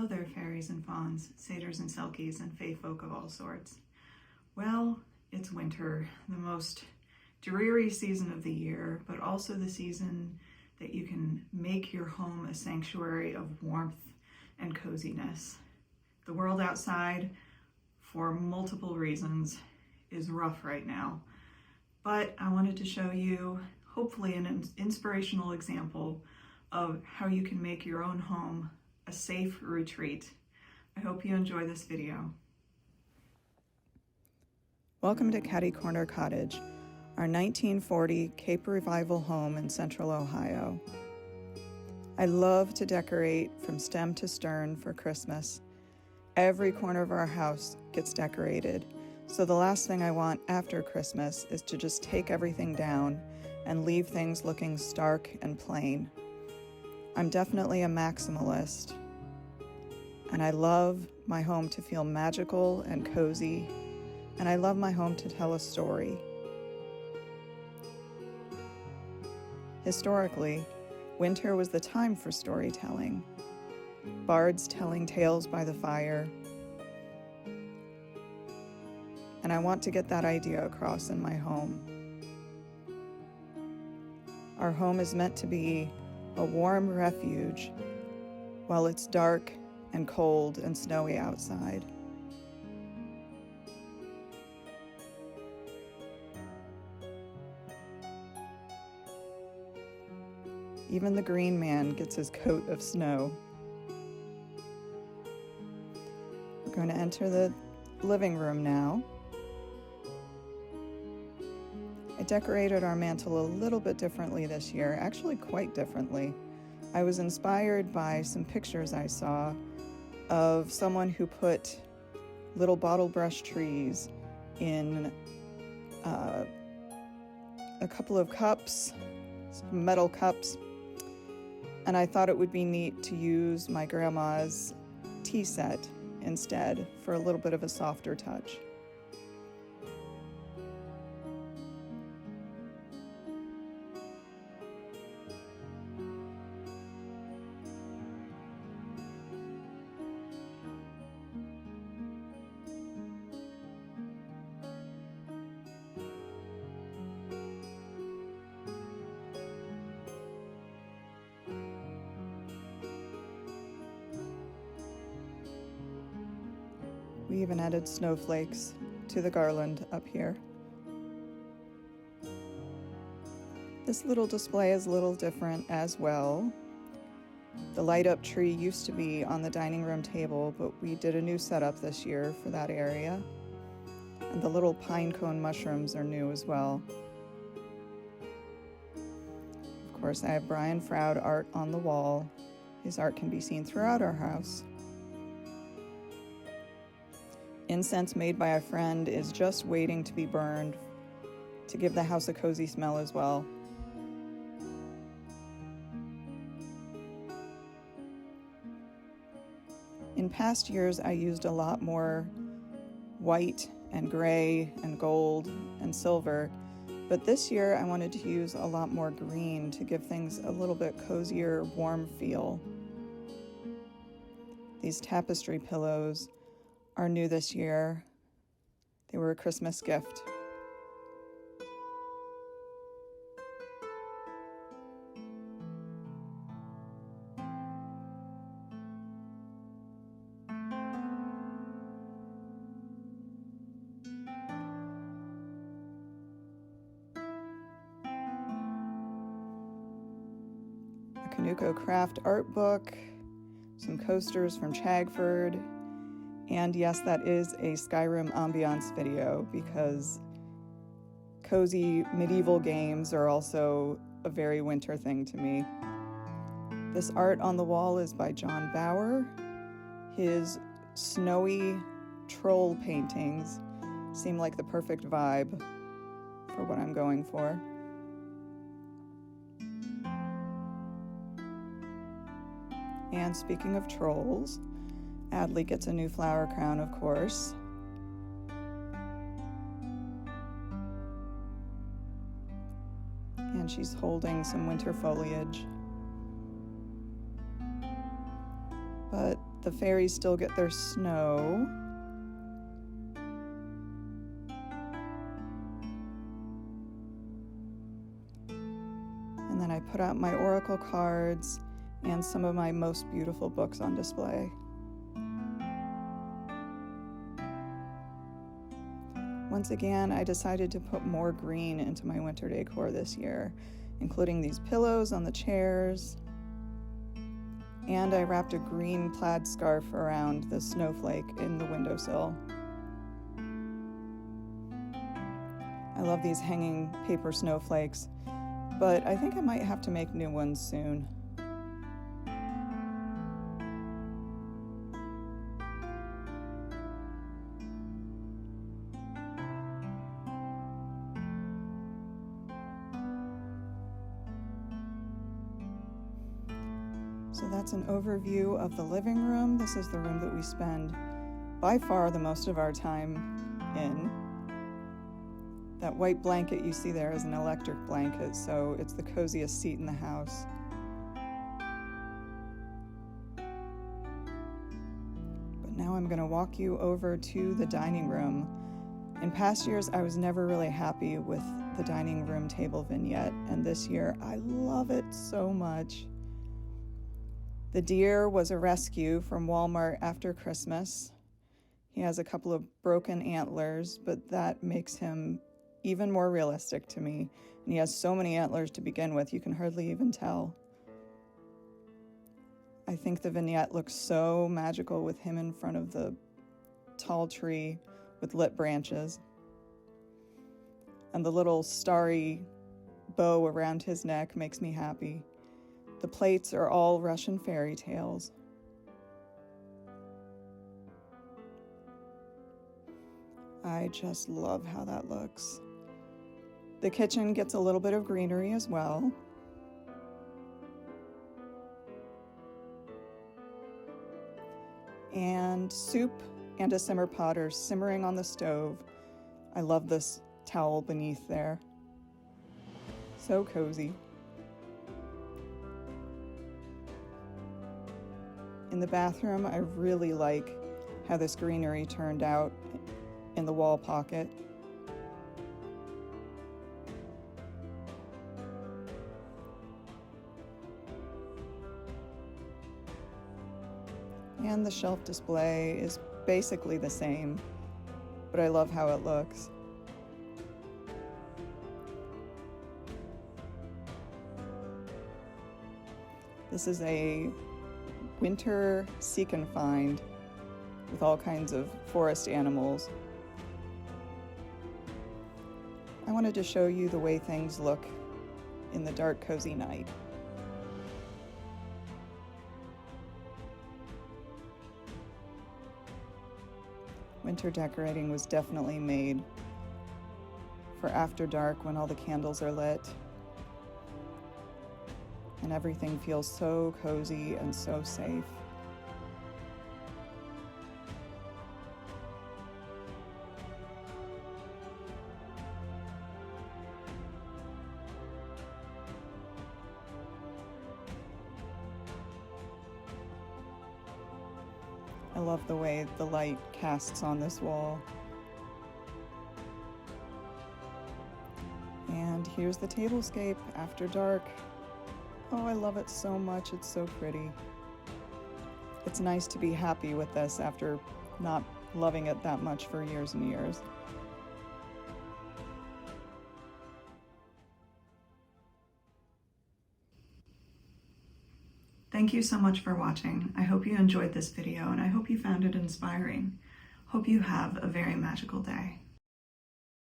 Hello there, fairies and fauns, satyrs and selkies, and fae folk of all sorts. Well, it's winter, the most dreary season of the year, but also the season that you can make your home a sanctuary of warmth and coziness. The world outside, for multiple reasons, is rough right now, but I wanted to show you, hopefully, an inspirational example of how you can make your own home a safe retreat. I hope you enjoy this video. Welcome to Catty Corner Cottage, our 1940 Cape Revival home in Central Ohio. I love to decorate from stem to stern for Christmas. Every corner of our house gets decorated, so the last thing I want after Christmas is to just take everything down and leave things looking stark and plain. I'm definitely a maximalist, and I love my home to feel magical and cozy, and I love my home to tell a story. Historically, winter was the time for storytelling. Bards telling tales by the fire. And I want to get that idea across in my home. Our home is meant to be a warm refuge while it's dark and cold and snowy outside. Even the green man gets his coat of snow. We're going to enter the living room now. I decorated our mantle a little bit differently this year, actually quite differently. I was inspired by some pictures I saw of someone who put little bottle brush trees in a couple of cups, some metal cups, and I thought it would be neat to use my grandma's tea set instead for a little bit of a softer touch. We even added snowflakes to the garland up here. This little display is a little different as well. The light up tree used to be on the dining room table, but we did a new setup this year for that area. And the little pine cone mushrooms are new as well. Of course, I have Brian Froud art on the wall. His art can be seen throughout our house. Incense made by a friend is just waiting to be burned to give the house a cozy smell as well. In past years, I used a lot more white and gray and gold and silver, but this year I wanted to use a lot more green to give things a little bit cozier, warm feel. These tapestry pillows are new this year. They were a Christmas gift. A Canuco craft art book, some coasters from Chagford, and yes, that is a Skyrim ambiance video because cozy medieval games are also a very winter thing to me. This art on the wall is by John Bauer. His snowy troll paintings seem like the perfect vibe for what I'm going for. And speaking of trolls, Adley gets a new flower crown, of course. And she's holding some winter foliage. But the fairies still get their snow. And then I put out my oracle cards and some of my most beautiful books on display. Once again, I decided to put more green into my winter decor this year, including these pillows on the chairs. And I wrapped a green plaid scarf around the snowflake in the windowsill. I love these hanging paper snowflakes, but I think I might have to make new ones soon. So that's an overview of the living room. This is the room that we spend by far the most of our time in. That white blanket you see there is an electric blanket, so it's the coziest seat in the house. But now I'm going to walk you over to the dining room. In past years, I was never really happy with the dining room table vignette, and this year I love it so much. The deer was a rescue from Walmart after Christmas. He has a couple of broken antlers, but that makes him even more realistic to me. And he has so many antlers to begin with, you can hardly even tell. I think the vignette looks so magical with him in front of the tall tree with lit branches. And the little starry bow around his neck makes me happy. The plates are all Russian fairy tales. I just love how that looks. The kitchen gets a little bit of greenery as well. And soup and a simmer pot are simmering on the stove. I love this towel beneath there. So cozy. In the bathroom, I really like how this greenery turned out in the wall pocket. And the shelf display is basically the same, but I love how it looks. This is a winter seek and find with all kinds of forest animals. I wanted to show you the way things look in the dark, cozy night. Winter decorating was definitely made for after dark when all the candles are lit. And everything feels so cozy and so safe. I love the way the light casts on this wall. And here's the tablescape after dark. Oh, I love it so much. It's so pretty. It's nice to be happy with this after not loving it that much for years and years. Thank you so much for watching. I hope you enjoyed this video and I hope you found it inspiring. Hope you have a very magical day.